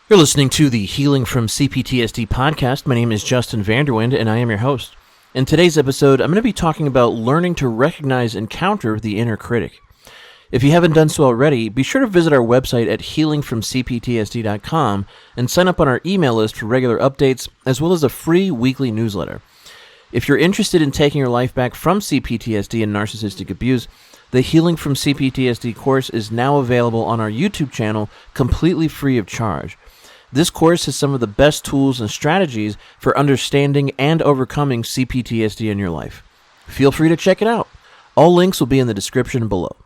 You're listening to the Healing from CPTSD podcast. My name is Justin Vanderwind, and I am your host. In today's episode, I'm going to be talking about learning to recognize and counter the inner critic. If you haven't done so already, be sure to visit our website at healingfromcptsd.com and sign up on our email list for regular updates, as well as a free weekly newsletter. If you're interested in taking your life back from CPTSD and narcissistic abuse, the Healing from CPTSD course is now available on our YouTube channel, completely free of charge. This course has some of the best tools and strategies for understanding and overcoming CPTSD in your life. Feel free to check it out. All links will be in the description below.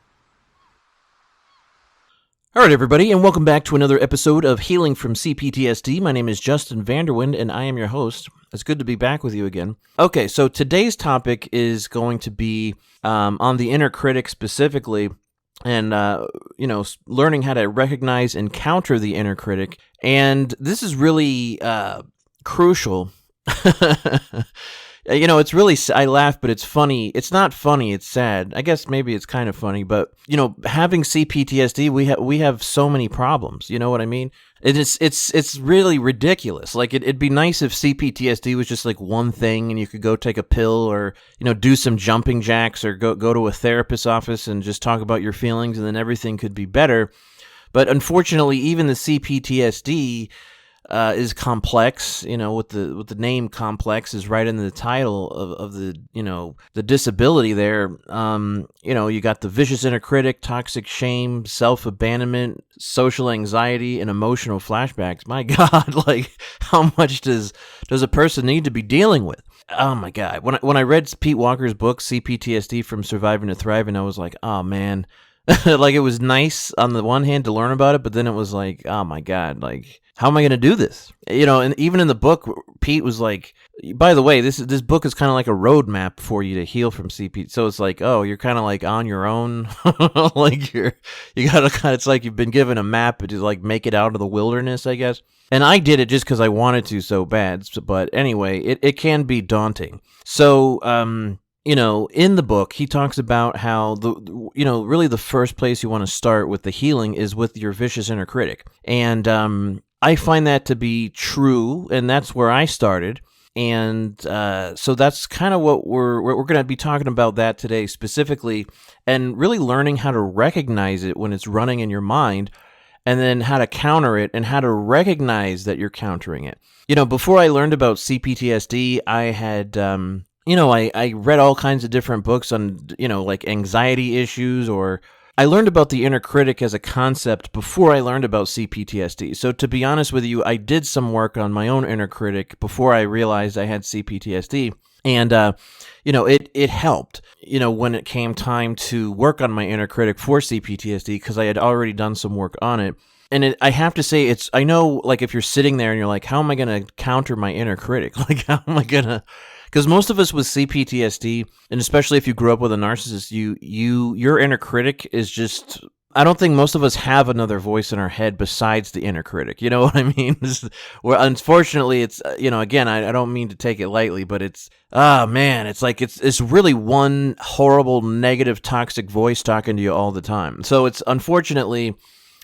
All right, everybody, and welcome back to another episode of Healing from CPTSD. My name is Justin Vanderwind, and I am your host. It's good to be back with you again. Okay, so today's topic is going to be on the inner critic specifically, and learning how to recognize and counter the inner critic. And this is really crucial. It's really, I laugh, but it's funny. It's not funny, it's sad. I guess maybe it's kind of funny, but, having CPTSD, we have so many problems, you know what I mean? It's really ridiculous. Like, it'd be nice if CPTSD was just like one thing and you could go take a pill or, do some jumping jacks or go to a therapist's office and just talk about your feelings and then everything could be better. But unfortunately, even the CPTSD is complex, with the name complex is right in the title of the, the disability there. You got the vicious inner critic, toxic shame, self-abandonment, social anxiety, and emotional flashbacks. My God, like, how much does a person need to be dealing with? Oh my God. When I read Pete Walker's book, CPTSD From Surviving to Thriving, I was like, oh man. Like, it was nice on the one hand to learn about it, but then it was like, oh my God, like, how am I going to do this? And even in the book, Pete was like, by the way, this book is kind of like a roadmap for you to heal from CP. So it's like, oh, you're kind of like on your own. Like you got to kind of, it's like you've been given a map to like make it out of the wilderness, I guess. And I did it just because I wanted to so bad. But anyway, it can be daunting. So, in the book, he talks about how really the first place you want to start with the healing is with your vicious inner critic. And, I find that to be true, and that's where I started. And so that's kind of what we're going to be talking about that today specifically, and really learning how to recognize it when it's running in your mind, and then how to counter it and how to recognize that you're countering it. Before I learned about CPTSD, I had I read all kinds of different books on like anxiety issues, or I learned about the inner critic as a concept before I learned about CPTSD. So to be honest with you, I did some work on my own inner critic before I realized I had CPTSD. And, it helped, when it came time to work on my inner critic for CPTSD, because I had already done some work on it. And I have to say, I know, like, if you're sitting there and you're like, how am I going to counter my inner critic? Like, how am I going to... Because most of us with CPTSD, and especially if you grew up with a narcissist, your inner critic is just... I don't think most of us have another voice in our head besides the inner critic. You know what I mean? Well, unfortunately, it's, again, I don't mean to take it lightly, but it's, it's like it's really one horrible, negative, toxic voice talking to you all the time. So it's, unfortunately,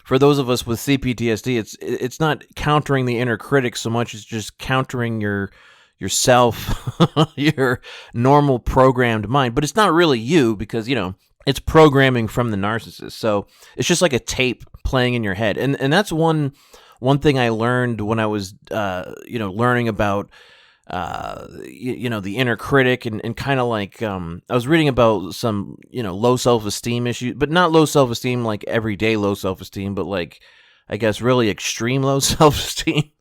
for those of us with CPTSD, it's not countering the inner critic so much as just countering yourself, your normal programmed mind. But it's not really you, because, it's programming from the narcissist. So it's just like a tape playing in your head. And that's one thing I learned when I was, learning about, the inner critic, and kind of like, I was reading about some, low self-esteem issues, but not low self-esteem, like everyday low self-esteem, but like, I guess really extreme low self-esteem.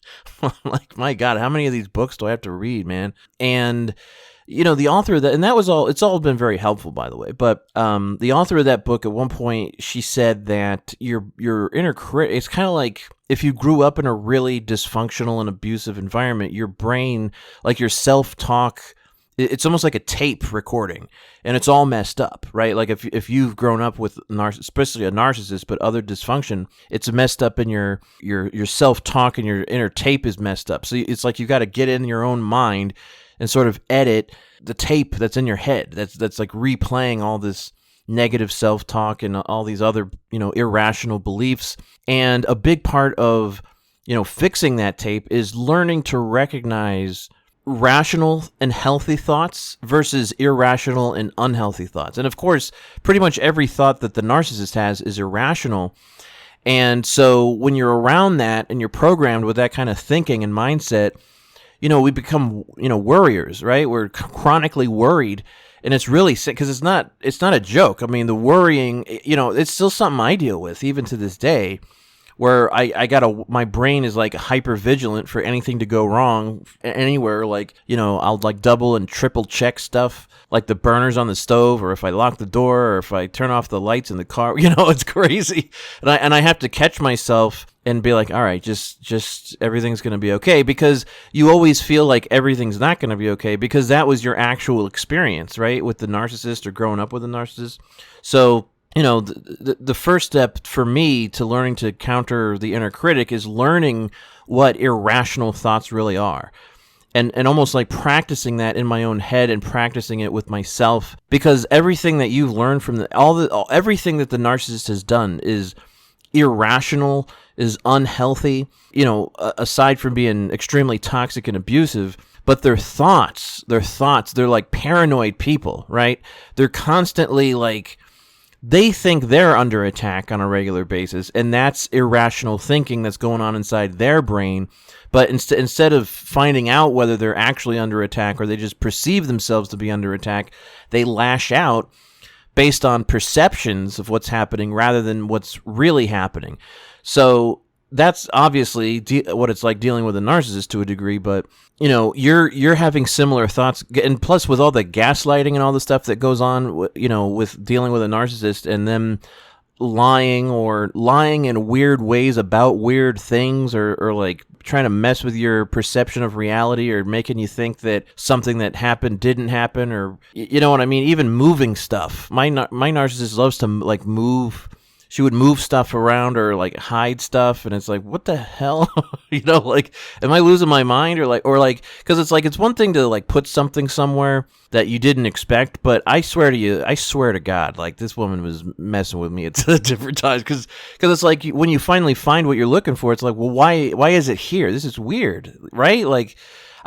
Like, my God, how many of these books do I have to read, man? And, the author of that, and that was all, it's all been very helpful, by the way, but the author of that book, at one point, she said that your inner critic, it's kind of like if you grew up in a really dysfunctional and abusive environment, your brain, like your self-talk, it's almost like a tape recording, and it's all messed up, right? Like if you've grown up with especially a narcissist, but other dysfunction, it's messed up in your self-talk, and your inner tape is messed up. So it's like you got to get in your own mind and sort of edit the tape that's in your head. That's like replaying all this negative self-talk and all these other, irrational beliefs. And a big part of fixing that tape is learning to recognize rational and healthy thoughts versus irrational and unhealthy thoughts. And of course, pretty much every thought that the narcissist has is irrational. And so when you're around that and you're programmed with that kind of thinking and mindset, we become, worriers, right? We're chronically worried, and it's really sick because it's not a joke. I mean, the worrying, it's still something I deal with even to this day, where my brain is like hyper vigilant for anything to go wrong anywhere. Like, I'll like double and triple check stuff, like the burners on the stove, or if I lock the door, or if I turn off the lights in the car. It's crazy, and I have to catch myself and be like, all right, just everything's going to be okay, because you always feel like everything's not going to be okay because that was your actual experience, right, with the narcissist or growing up with a narcissist. So, the first step for me to learning to counter the inner critic is learning what irrational thoughts really are. And almost like practicing that in my own head and practicing it with myself, because everything that you've learned from everything that the narcissist has done is irrational, is unhealthy, aside from being extremely toxic and abusive. But their thoughts, they're like paranoid people, right? They're constantly like, they think they're under attack on a regular basis, and that's irrational thinking that's going on inside their brain. But instead of finding out whether they're actually under attack or they just perceive themselves to be under attack, they lash out based on perceptions of what's happening rather than what's really happening. So that's obviously what it's like dealing with a narcissist to a degree, but you're having similar thoughts, and plus with all the gaslighting and all the stuff that goes on, with dealing with a narcissist and them lying in weird ways about weird things, or like trying to mess with your perception of reality, or making you think that something that happened didn't happen, or you know what I mean? Even moving stuff. My narcissist loves to like move. She would move stuff around or like hide stuff, and it's like, what the hell? Like, am I losing my mind? Or because it's like, it's one thing to like put something somewhere that you didn't expect, but I swear to God, like this woman was messing with me at different times, because it's like when you finally find what you're looking for, it's like, well, why is it here? This is weird, right? Like,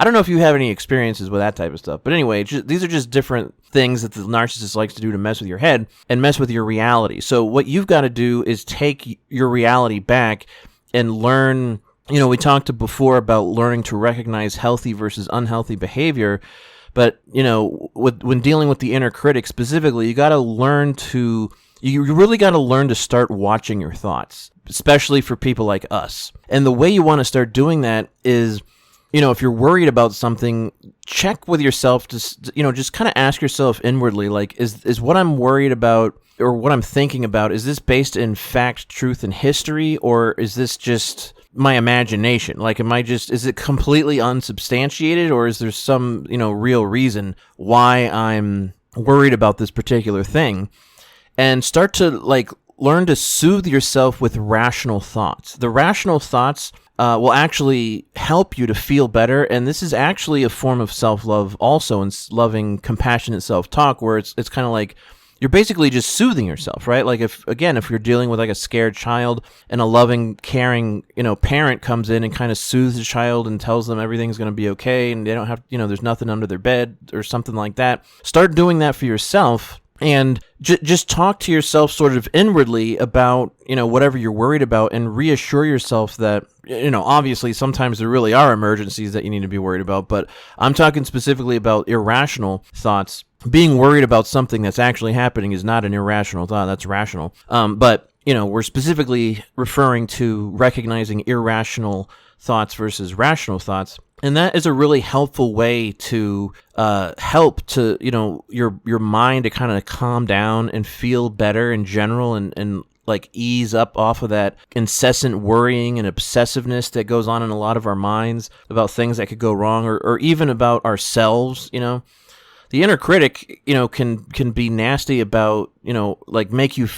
I don't know if you have any experiences with that type of stuff. But anyway, these are just different things that the narcissist likes to do to mess with your head and mess with your reality. So what you've got to do is take your reality back and learn. We talked before about learning to recognize healthy versus unhealthy behavior. But, when dealing with the inner critic specifically, you really got to learn to start watching your thoughts, especially for people like us. And the way you want to start doing that is, if you're worried about something, check with yourself, just kind of ask yourself inwardly, like, is what I'm worried about or what I'm thinking about, is this based in fact, truth, and history, or is this just my imagination? Like, is it completely unsubstantiated, or is there some, real reason why I'm worried about this particular thing? And start to, like, learn to soothe yourself with rational thoughts. The rational thoughts will actually help you to feel better, and this is actually a form of self-love also, and loving, compassionate self-talk, where it's kind of like you're basically just soothing yourself, right? Like if you're dealing with like a scared child, and a loving, caring, parent comes in and kind of soothes the child and tells them everything's going to be okay, and they don't have, there's nothing under their bed or something like that. Start doing that for yourself. And just talk to yourself sort of inwardly about, whatever you're worried about, and reassure yourself that, obviously sometimes there really are emergencies that you need to be worried about, but I'm talking specifically about irrational thoughts. Being worried about something that's actually happening is not an irrational thought, that's rational. But, we're specifically referring to recognizing irrational thoughts versus rational thoughts. And that is a really helpful way to help to, your mind to kind of calm down and feel better in general, and like ease up off of that incessant worrying and obsessiveness that goes on in a lot of our minds about things that could go wrong, or even about ourselves. The inner critic, can be nasty about, like make you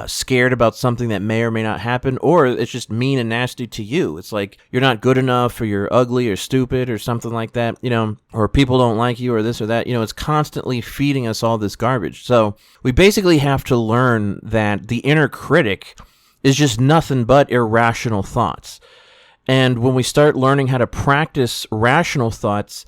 scared about something that may or may not happen, or it's just mean and nasty to you. It's like you're not good enough, or you're ugly or stupid or something like that, or people don't like you or this or that. It's constantly feeding us all this garbage. So we basically have to learn that the inner critic is just nothing but irrational thoughts. And when we start learning how to practice rational thoughts,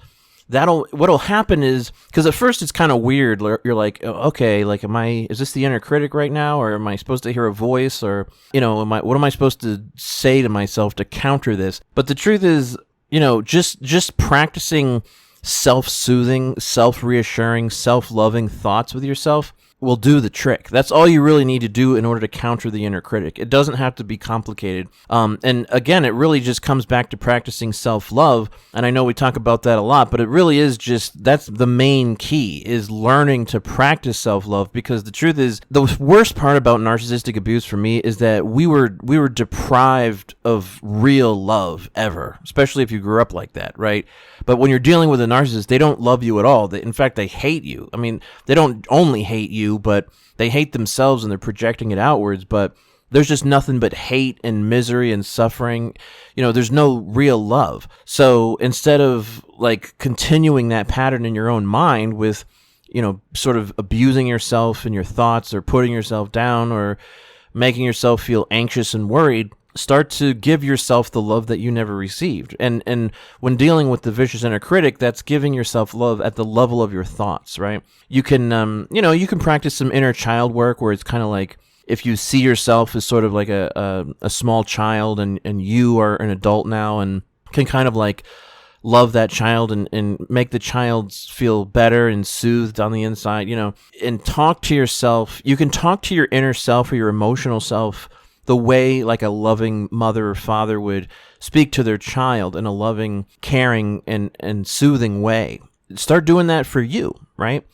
what'll happen is, because at first it's kind of weird. You're like, oh, okay, like, is this the inner critic right now, or am I supposed to hear a voice, or what am I supposed to say to myself to counter this? But the truth is, just practicing self-soothing, self-reassuring, self-loving thoughts with yourself will do the trick. That's all you really need to do in order to counter the inner critic. It doesn't have to be complicated. And again, it really just comes back to practicing self-love. And I know we talk about that a lot, but it really is that's the main key, is learning to practice self-love. Because the truth is, the worst part about narcissistic abuse for me is that we were deprived of real love ever, especially if you grew up like that, right? But when you're dealing with a narcissist, they don't love you at all. In fact, they hate you. I mean, they don't only hate you, but they hate themselves and they're projecting it outwards. But there's just nothing but hate and misery and suffering. There's no real love. So instead of like continuing that pattern in your own mind with, sort of abusing yourself and your thoughts, or putting yourself down, or making yourself feel anxious and worried, start to give yourself the love that you never received. And when dealing with the vicious inner critic, that's giving yourself love at the level of your thoughts, right? You can, you can practice some inner child work, where it's kind of like, if you see yourself as sort of like a small child, and you are an adult now, and can kind of like love that child and make the child feel better and soothed on the inside, and talk to yourself. You can talk to your inner self, or your emotional self, the way like a loving mother or father would speak to their child, in a loving, caring, and soothing way. Start doing that for you, right?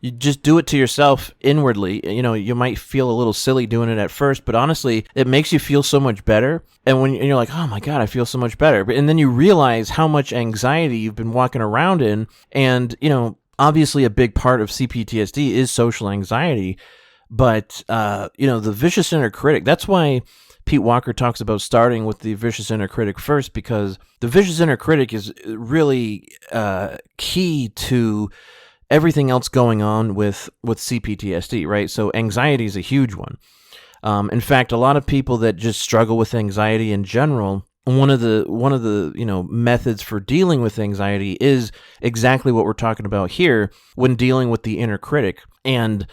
You just do it to yourself inwardly. You might feel a little silly doing it at first, but honestly, it makes you feel so much better. And when you're like, oh my God, I feel so much better. And then you realize how much anxiety you've been walking around in. And, obviously a big part of CPTSD is social anxiety. But, the vicious inner critic, that's why Pete Walker talks about starting with the vicious inner critic first, because the vicious inner critic is really key to everything else going on with CPTSD, right? So anxiety is a huge one. In fact, a lot of people that just struggle with anxiety in general, one of the methods for dealing with anxiety is exactly what we're talking about here when dealing with the inner critic, and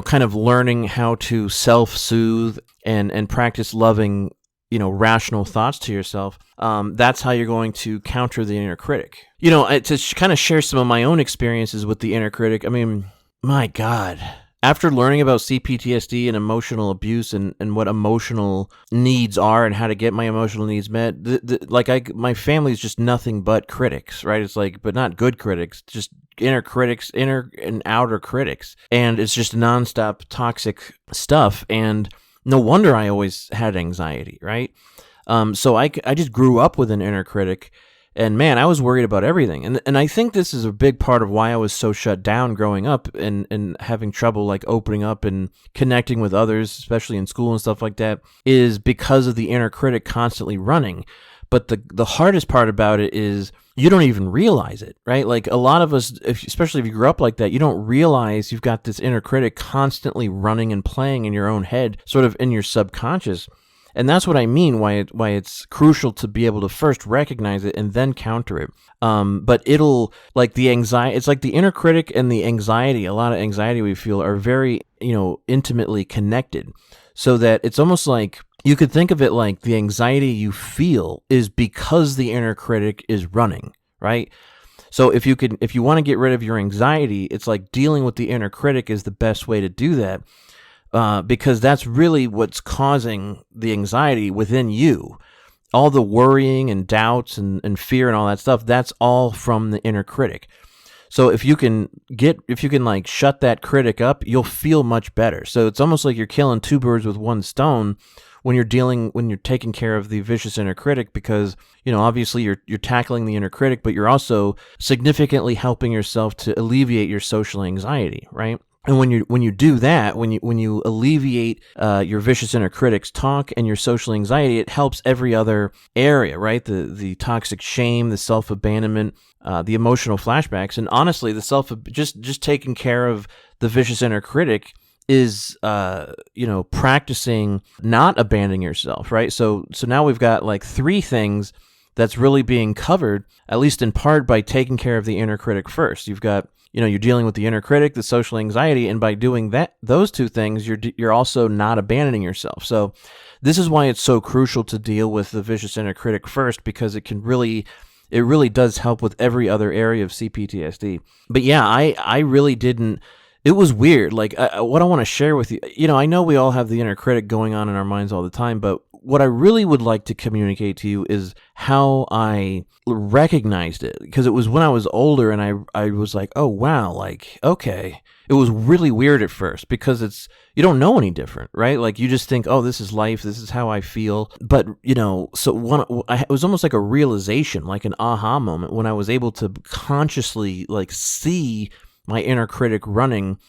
kind of learning how to self-soothe and practice loving, rational thoughts to yourself. That's how you're going to counter the inner critic. To kind of share some of my own experiences with the inner critic. I mean, my God. After learning about CPTSD and emotional abuse and what emotional needs are and how to get my emotional needs met, my family's just nothing but critics, right? It's like, but not good critics, just inner critics, inner and outer critics. And it's just nonstop toxic stuff. And no wonder I always had anxiety, right? So I just grew up with an inner critic. And man, I was worried about everything. And I think this is a big part of why I was so shut down growing up and having trouble like opening up and connecting with others, especially in school and stuff like that, is because of the inner critic constantly running. But the hardest part about it is you don't even realize it, right? Like a lot of us, especially if you grew up like that, you don't realize you've got this inner critic constantly running and playing in your own head, sort of in your subconscious. And that's what I mean why it's crucial to be able to first recognize it and then counter it. But it'll, like the anxiety, it's like the inner critic and the anxiety, a lot of anxiety we feel are very, intimately connected. So that it's almost like you could think of it like the anxiety you feel is because the inner critic is running, right? So if you want to get rid of your anxiety, it's like dealing with the inner critic is the best way to do that. Because that's really what's causing the anxiety within you. All the worrying and doubts and fear and all that stuff, that's all from the inner critic. So if you can like shut that critic up, you'll feel much better. So it's almost like you're killing two birds with one stone when you're taking care of the vicious inner critic, because, obviously you're tackling the inner critic, but you're also significantly helping yourself to alleviate your social anxiety, right? And when you do that, when you alleviate your vicious inner critic's talk and your social anxiety, it helps every other area, right? The toxic shame, the self-abandonment, the emotional flashbacks, and honestly, just taking care of the vicious inner critic is practicing not abandoning yourself, right? So now we've got like three things that's really being covered, at least in part, by taking care of the inner critic first. You've got, you're dealing with the inner critic, the social anxiety, and by doing those two things, you're also not abandoning yourself. So this is why it's so crucial to deal with the vicious inner critic first, because it really does help with every other area of CPTSD. But yeah, I really didn't. It was weird. Like, what I want to share with you, I know we all have the inner critic going on in our minds all the time, but what I really would like to communicate to you is how I recognized it, because it was when I was older and I was like, oh, wow, like, okay. It was really weird at first because you don't know any different, right? Like, you just think, oh, this is life. This is how I feel. But, so it was almost like a realization, like an aha moment when I was able to consciously like see my inner critic running,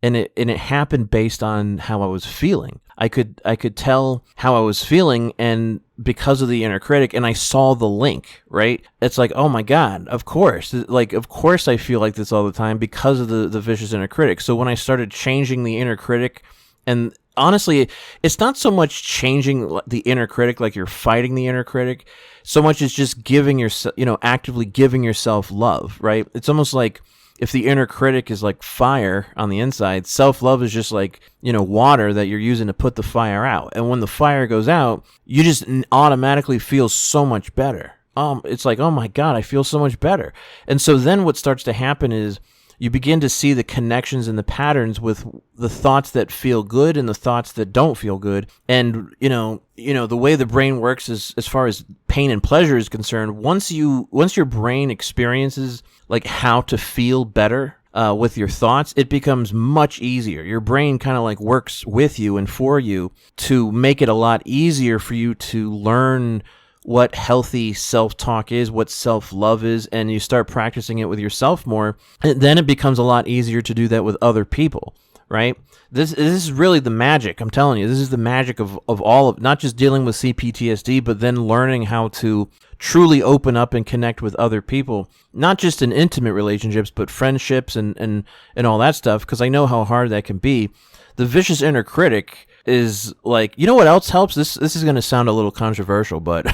and it happened based on how I was feeling. I could tell how I was feeling, and because of the inner critic, and I saw the link, right? It's like, oh my God, of course. Like, of course I feel like this all the time because of the vicious inner critic. So when I started changing the inner critic, and honestly, it's not so much changing the inner critic, like you're fighting the inner critic, so much as just giving yourself, actively giving yourself love, right? It's almost like, if the inner critic is like fire on the inside, self-love is just like, water that you're using to put the fire out. And when the fire goes out, you just automatically feel so much better. It's like, oh my God, I feel so much better. And so then what starts to happen is you begin to see the connections and the patterns with the thoughts that feel good and the thoughts that don't feel good. And, the way the brain works is, as far as pain and pleasure is concerned, once your brain experiences like how to feel better with your thoughts, it becomes much easier. Your brain kind of like works with you and for you to make it a lot easier for you to learn what healthy self-talk is, what self-love is, and you start practicing it with yourself more, and then it becomes a lot easier to do that with other people, right? This is really the magic. I'm telling you, this is the magic of all of, not just dealing with CPTSD, but then learning how to truly open up and connect with other people, not just in intimate relationships, but friendships and all that stuff, because I know how hard that can be. The vicious inner critic is like, what else helps? This is going to sound a little controversial, but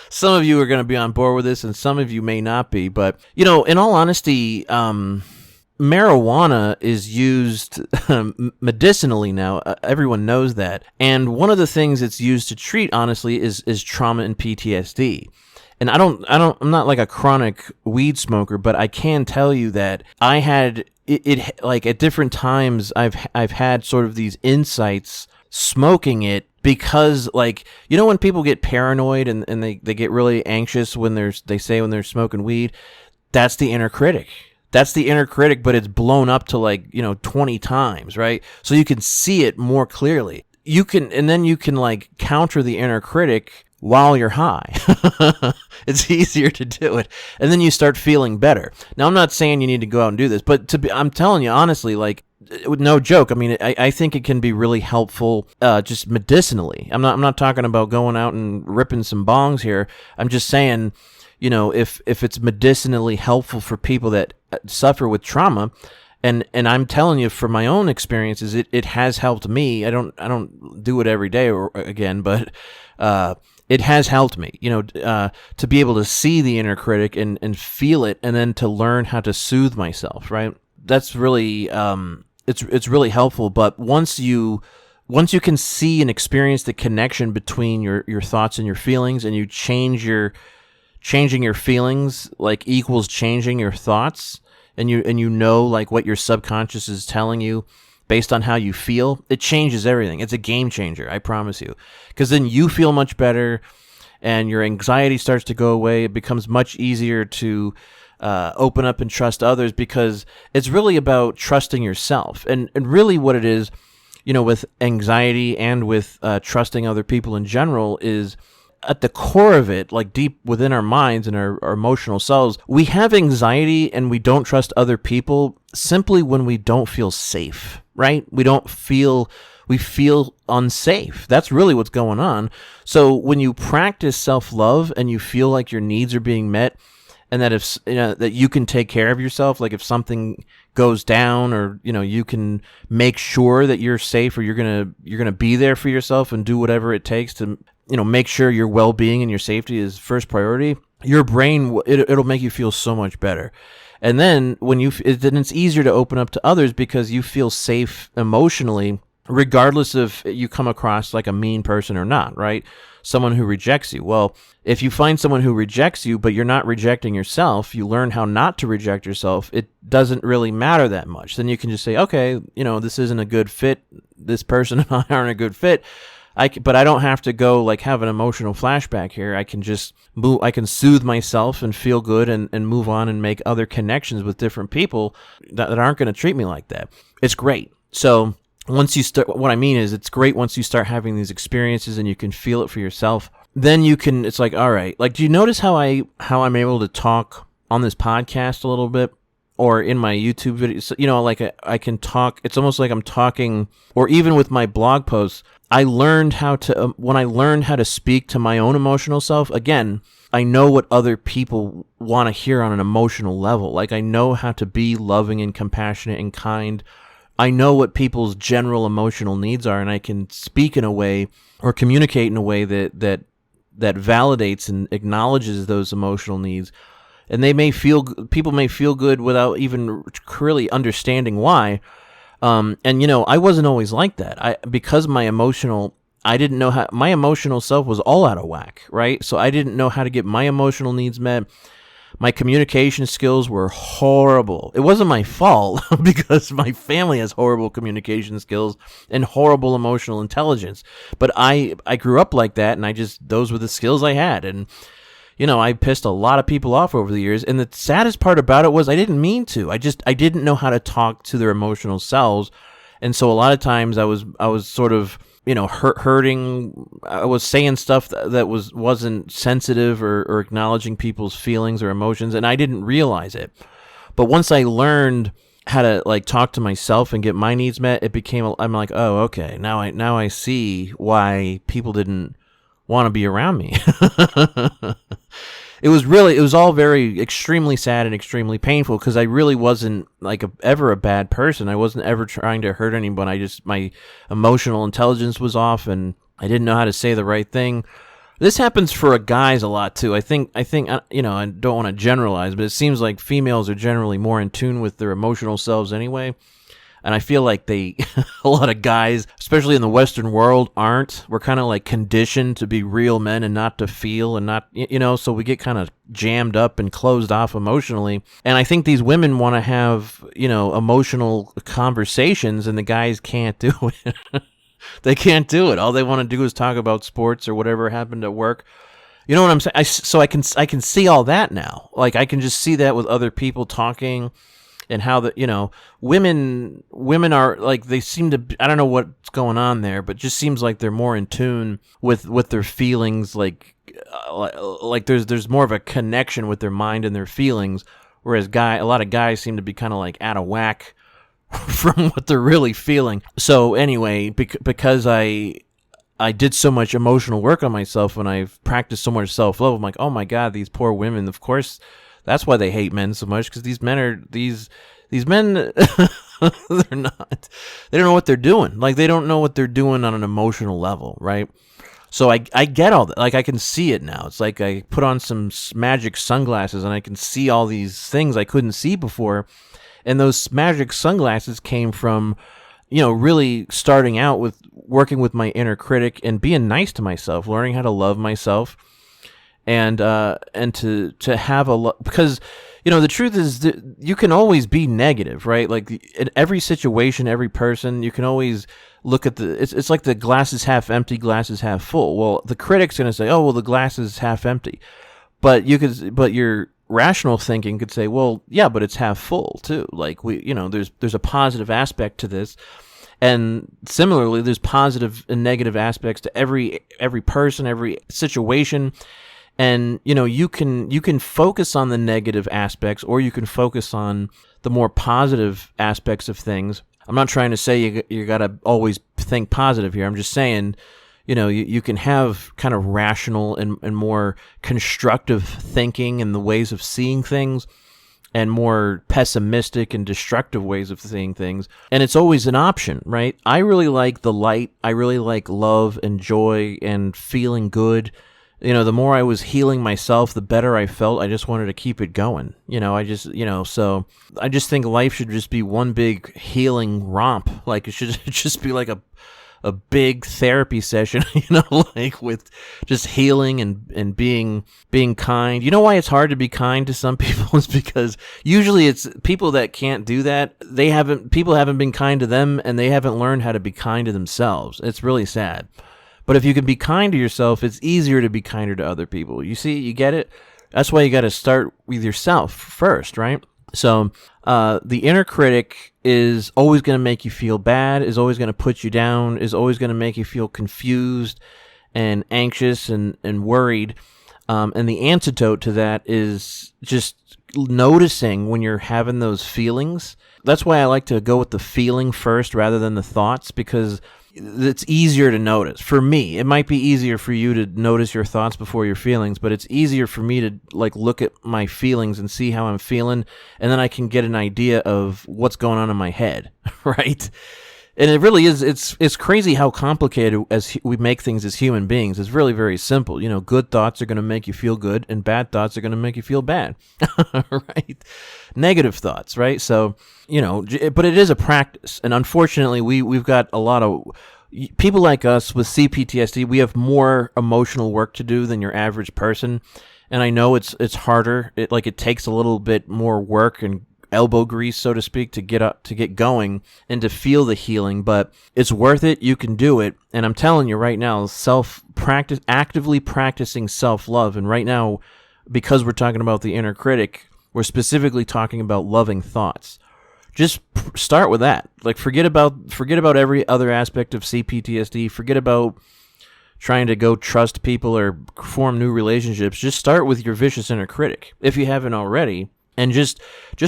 some of you are going to be on board with this and some of you may not be. But, in all honesty, marijuana is used medicinally now. Everyone knows that. And one of the things it's used to treat, honestly, is trauma and PTSD. And I'm not like a chronic weed smoker, but I can tell you that I had it like at different times I've had sort of these insights smoking it, because like, when people get paranoid and they get really anxious when they're smoking weed, that's the inner critic. That's the inner critic, but it's blown up to like, 20 times, right? So you can see it more clearly. And then you can like counter the inner critic while you're high. It's easier to do it. And then you start feeling better. Now, I'm not saying you need to go out and do this, but I'm telling you honestly, like, no joke. I mean, I think it can be really helpful, just medicinally. I'm not talking about going out and ripping some bongs here. I'm just saying, if it's medicinally helpful for people that suffer with trauma, and I'm telling you from my own experiences, it has helped me. I don't do it every day but it has helped me, to be able to see the inner critic and feel it, and then to learn how to soothe myself, right? That's really, it's really helpful. But once you can see and experience the connection between your thoughts and your feelings, and you changing your feelings like equals changing your thoughts, and you know like what your subconscious is telling you based on how you feel, it changes everything. It's a game changer, I promise you. Because then you feel much better, and your anxiety starts to go away. It becomes much easier to open up and trust others, because it's really about trusting yourself. And really what it is, with anxiety and with trusting other people in general, is at the core of it, like deep within our minds and our emotional selves, we have anxiety and we don't trust other people simply when we don't feel safe, right? We feel unsafe. That's really what's going on. So when you practice self-love and you feel like your needs are being met, and that if that you can take care of yourself. Like if something goes down, or you can make sure that you're safe, or you're gonna be there for yourself and do whatever it takes to make sure your well-being and your safety is first priority. Your brain, it'll make you feel so much better. And then then it's easier to open up to others because you feel safe emotionally, regardless if you come across like a mean person or not, right? Someone who rejects you. Well, if you find someone who rejects you, but you're not rejecting yourself, you learn how not to reject yourself, it doesn't really matter that much. Then you can just say, okay, this isn't a good fit. This person and I aren't a good fit. But I don't have to go like have an emotional flashback here. I can just move. I can soothe myself and feel good and move on and make other connections with different people that aren't going to treat me like that. It's great. So once you start, what I mean is it's great once you start having these experiences and you can feel it for yourself. Then it's like, all right, like, do you notice how I'm able to talk on this podcast a little bit? Or in my YouTube videos, like I can talk. It's almost like I'm talking, or even with my blog posts, I learned how to, when I learned how to speak to my own emotional self, again, I know what other people want to hear on an emotional level. Like I know how to be loving and compassionate and kind. I know what people's general emotional needs are, and I can speak in a way or communicate in a way that validates and acknowledges those emotional needs. And people may feel good without even really understanding why. And I wasn't always like that. Because I didn't know how, my emotional self was all out of whack, right? So I didn't know how to get my emotional needs met. My communication skills were horrible. It wasn't my fault because my family has horrible communication skills and horrible emotional intelligence. But I grew up like that, and those were the skills I had. And I pissed a lot of people off over the years, and the saddest part about it was I didn't mean to. I didn't know how to talk to their emotional selves, and so a lot of times I was sort of hurting. I was saying stuff that wasn't sensitive or acknowledging people's feelings or emotions, and I didn't realize it. But once I learned how to like talk to myself and get my needs met, I'm like, oh, okay, now I see why people didn't want to be around me. It was all very extremely sad and extremely painful because I really wasn't like ever a bad person. I wasn't ever trying to hurt anyone. My emotional intelligence was off, and I didn't know how to say the right thing. This happens for guys a lot too. I think I don't want to generalize, but it seems like females are generally more in tune with their emotional selves anyway. And I feel like a lot of guys, especially in the Western world, aren't. We're kind of like conditioned to be real men and not to feel and not, so we get kind of jammed up and closed off emotionally. And I think these women want to have, emotional conversations, and the guys can't do it. They can't do it. All they want to do is talk about sports or whatever happened at work. You know what I'm saying? So I can see all that now. Like I can just see that with other people talking. And how women are like, they seem to, I don't know what's going on there, but just seems like they're more in tune with their feelings. Like there's more of a connection with their mind and their feelings. Whereas a lot of guys seem to be kind of like out of whack from what they're really feeling. So anyway, because I did so much emotional work on myself and I've practiced so much self-love, I'm like, oh my God, these poor women, of course, that's why they hate men so much, because these men they're not, they don't know what they're doing. Like they don't know what they're doing on an emotional level, right? So I get all that. Like I can see it now. It's like I put on some magic sunglasses and I can see all these things I couldn't see before. And those magic sunglasses came from, really starting out with working with my inner critic and being nice to myself, learning how to love myself. And to have because the truth is that you can always be negative, right? Like in every situation, every person, you can always look at it's like the glass is half empty, glass is half full. Well, the critic's going to say, oh, well, the glass is half empty, but your rational thinking could say, well, yeah, but it's half full too. Like there's a positive aspect to this. And similarly, there's positive and negative aspects to every person, every situation. And you can focus on the negative aspects, or you can focus on the more positive aspects of things. I'm not trying to say you gotta always think positive here. I'm just saying, you can have kind of rational and more constructive thinking and the ways of seeing things, and more pessimistic and destructive ways of seeing things. And it's always an option, right? I really like the light. I really like love and joy and feeling good. The more I was healing myself, the better I felt. I just wanted to keep it going. So I just think life should just be one big healing romp. Like, it should just be like a big therapy session, like with just healing and being kind. You know why it's hard to be kind to some people is because usually it's people that can't do that. People haven't been kind to them, and they haven't learned how to be kind to themselves. It's really sad. But if you can be kind to yourself, it's easier to be kinder to other people. You see, you get it? That's why you got to start with yourself first, right? So the inner critic is always going to make you feel bad, is always going to put you down, is always going to make you feel confused and anxious and worried. And the antidote to that is just noticing when you're having those feelings. That's why I like to go with the feeling first rather than the thoughts, because it's easier to notice. For me, it might be easier for you to notice your thoughts before your feelings, but it's easier for me to look at my feelings and see how I'm feeling, and then I can get an idea of what's going on in my head, right? And it really is, it's crazy how complicated as we make things as human beings. It's really very simple. Good thoughts are going to make you feel good, and bad thoughts are going to make you feel bad, right? Negative thoughts, right? So, but it is a practice. And unfortunately, we've got a lot of people like us with CPTSD. We have more emotional work to do than your average person. And I know it's harder. It takes a little bit more work and elbow grease, so to speak, to get going and to feel the healing, but it's worth it. You can do it. And I'm telling you right now, actively practicing self-love. And right now, because we're talking about the inner critic, we're specifically talking about loving thoughts. Just start with that. Forget about every other aspect of CPTSD. Forget about trying to go trust people or form new relationships. Just start with your vicious inner critic, if you haven't already. And just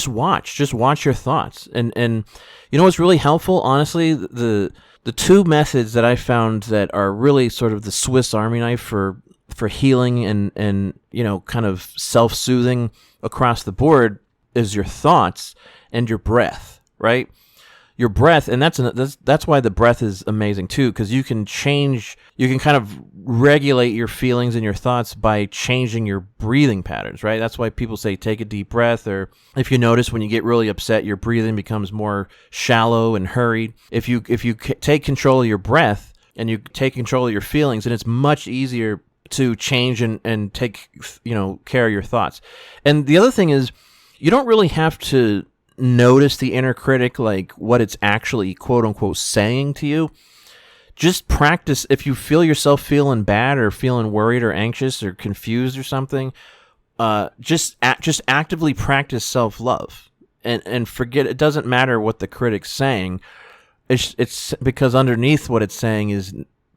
watch your thoughts. And what's really helpful, honestly, the two methods that I found that are really sort of the Swiss Army knife for healing and kind of self-soothing across the board is your thoughts and your breath, right? Your breath, and that's why the breath is amazing too, because you can kind of regulate your feelings and your thoughts by changing your breathing patterns, right? That's why people say take a deep breath, or if you notice when you get really upset, your breathing becomes more shallow and hurried. If you take control of your breath and you take control of your feelings, then it's much easier to change and take care of your thoughts. And the other thing is, you don't really have to notice the inner critic, what it's actually quote unquote saying to you. Just practice. If you feel yourself feeling bad or feeling worried or anxious or confused or something, just actively practice self-love and forget. It doesn't matter what the critic's saying. It's because underneath what it's saying is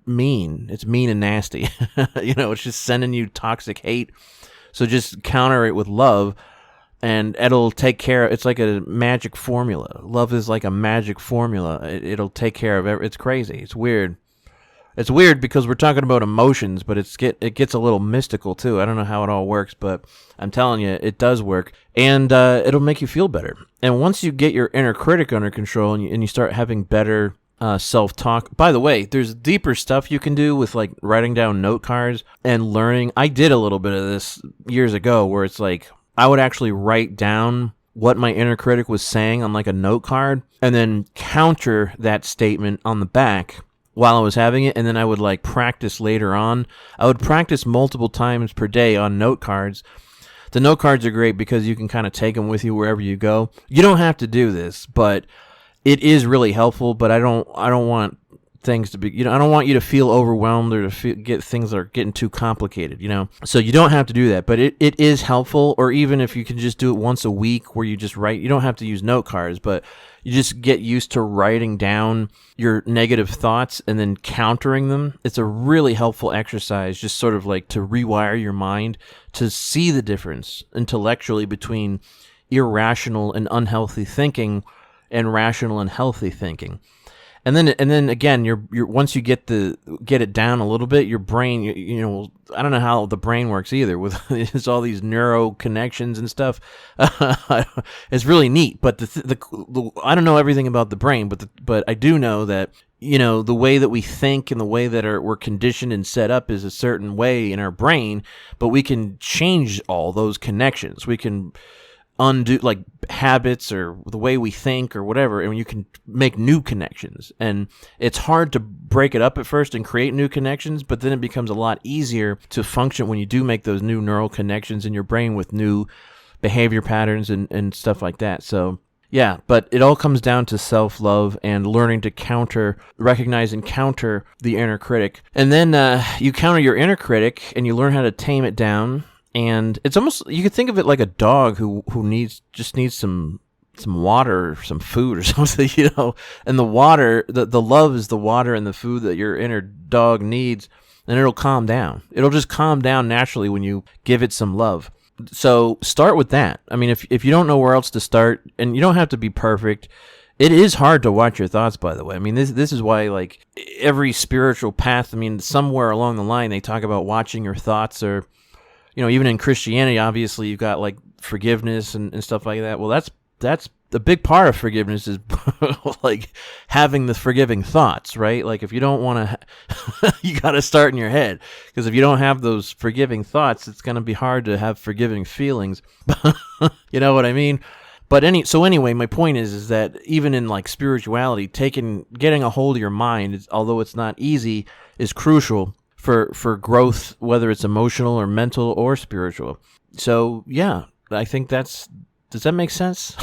mean. It's mean and nasty. It's just sending you toxic hate. So just counter it with love. And it'll take care of, it's like a magic formula. Love is like a magic formula. It'll take care of it's crazy. It's weird. It's weird because we're talking about emotions, but it gets a little mystical too. I don't know how it all works, but I'm telling you, it does work. And it'll make you feel better. And once you get your inner critic under control and you start having better self-talk. By the way, there's deeper stuff you can do with writing down note cards and learning. I did a little bit of this years ago where it's I would actually write down what my inner critic was saying on a note card and then counter that statement on the back while I was having it. And then I would practice later on. I would practice multiple times per day on note cards. The note cards are great because you can kind of take them with you wherever you go. You don't have to do this, but it is really helpful. But I don't want things to be, I don't want you to feel overwhelmed or to get things that are getting too complicated, So you don't have to do that, but it is helpful. Or even if you can just do it once a week where you just write, you don't have to use note cards, but you just get used to writing down your negative thoughts and then countering them. It's a really helpful exercise, just sort of to rewire your mind to see the difference intellectually between irrational and unhealthy thinking and rational and healthy thinking. and then again, you're once you get it down a little bit, your brain, I don't know how the brain works either with it's all these neuro connections and stuff. It's really neat, but the I don't know everything about the brain, but I do know that the way that we think and the way that we're conditioned and set up is a certain way in our brain, but we can change all those connections. We can undo like habits or the way we think or whatever, and you can make new connections. And it's hard to break it up at first and create new connections, but then it becomes a lot easier to function when you do make those new neural connections in your brain with new behavior patterns and stuff like that. So yeah, but it all comes down to self-love and learning to recognize and counter the inner critic. And then you counter your inner critic and you learn how to tame it down. And it's almost, you could think of it like a dog who just needs some water or some food or something, and the water, the love is the water and the food that your inner dog needs, and it'll calm down. It'll just calm down naturally when you give it some love. So start with that. I mean, if you don't know where else to start, and you don't have to be perfect, it is hard to watch your thoughts, by the way. I mean, this is why, like, every spiritual path, I mean, somewhere along the line, they talk about watching your thoughts, or even in Christianity, obviously, you've got, like, forgiveness and stuff like that. Well, that's the big part of forgiveness is, like, having the forgiving thoughts, right? Like, if you don't want to, you got to start in your head. Because if you don't have those forgiving thoughts, it's going to be hard to have forgiving feelings. You know what I mean? But anyway, my point is that even in, like, spirituality, getting a hold of your mind, although it's not easy, is crucial for growth, whether it's emotional or mental or spiritual. So yeah, I think does that make sense?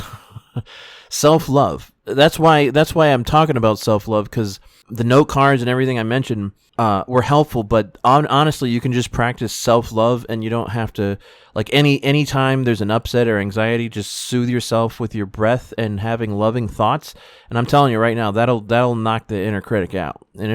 Self-love. That's why I'm talking about self-love, because the note cards and everything I mentioned were helpful, but honestly, you can just practice self-love, and you don't have to, like, any time there's an upset or anxiety, just soothe yourself with your breath and having loving thoughts. And I'm telling you right now, that'll knock the inner critic out, and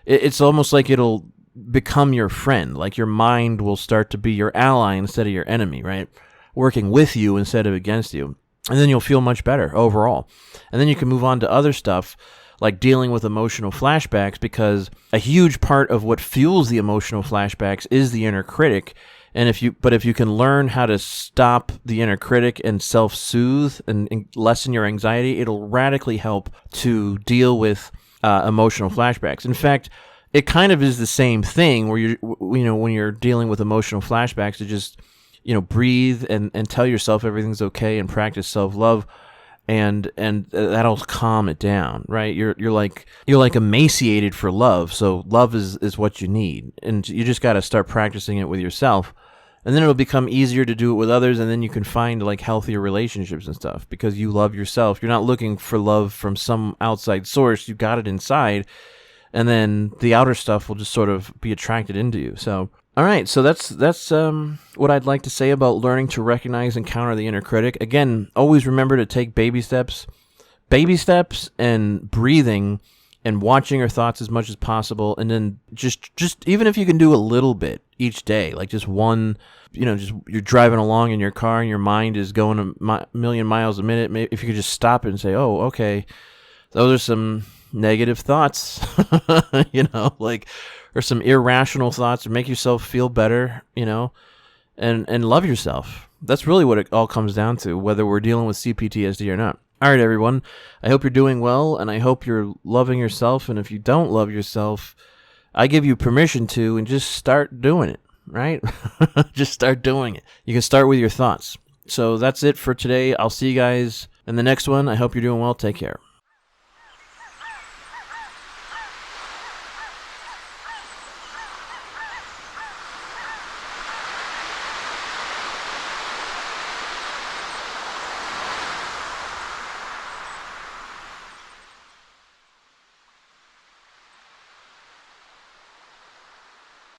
it's almost like it'll become your friend. Like, your mind will start to be your ally instead of your enemy, right? Working with you instead of against you. And then you'll feel much better overall. And then you can move on to other stuff, like dealing with emotional flashbacks, because a huge part of what fuels the emotional flashbacks is the inner critic. And if you can learn how to stop the inner critic and self-soothe and lessen your anxiety, it'll radically help to deal with emotional flashbacks. In fact, it kind of is the same thing where when you're dealing with emotional flashbacks, to just breathe and tell yourself everything's okay and practice self-love. And that'll calm it down, right? You're like emaciated for love, so love is what you need, and you just got to start practicing it with yourself, and then it'll become easier to do it with others, and then you can find, like, healthier relationships and stuff because you love yourself. You're not looking for love from some outside source. You got it inside, and then the outer stuff will just sort of be attracted into you. So. All right, so that's what I'd like to say about learning to recognize and counter the inner critic. Again, always remember to take baby steps, and breathing and watching your thoughts as much as possible, and then just even if you can do a little bit each day, like just one, just you're driving along in your car and your mind is going a million miles a minute. Maybe if you could just stop it and say, "Oh, okay, those are some negative thoughts," like. Or some irrational thoughts, or make yourself feel better, and love yourself. That's really what it all comes down to, whether we're dealing with CPTSD or not. All right, everyone. I hope you're doing well, and I hope you're loving yourself. And if you don't love yourself, I give you permission to, and just start doing it, right? Just start doing it. You can start with your thoughts. So that's it for today. I'll see you guys in the next one. I hope you're doing well. Take care.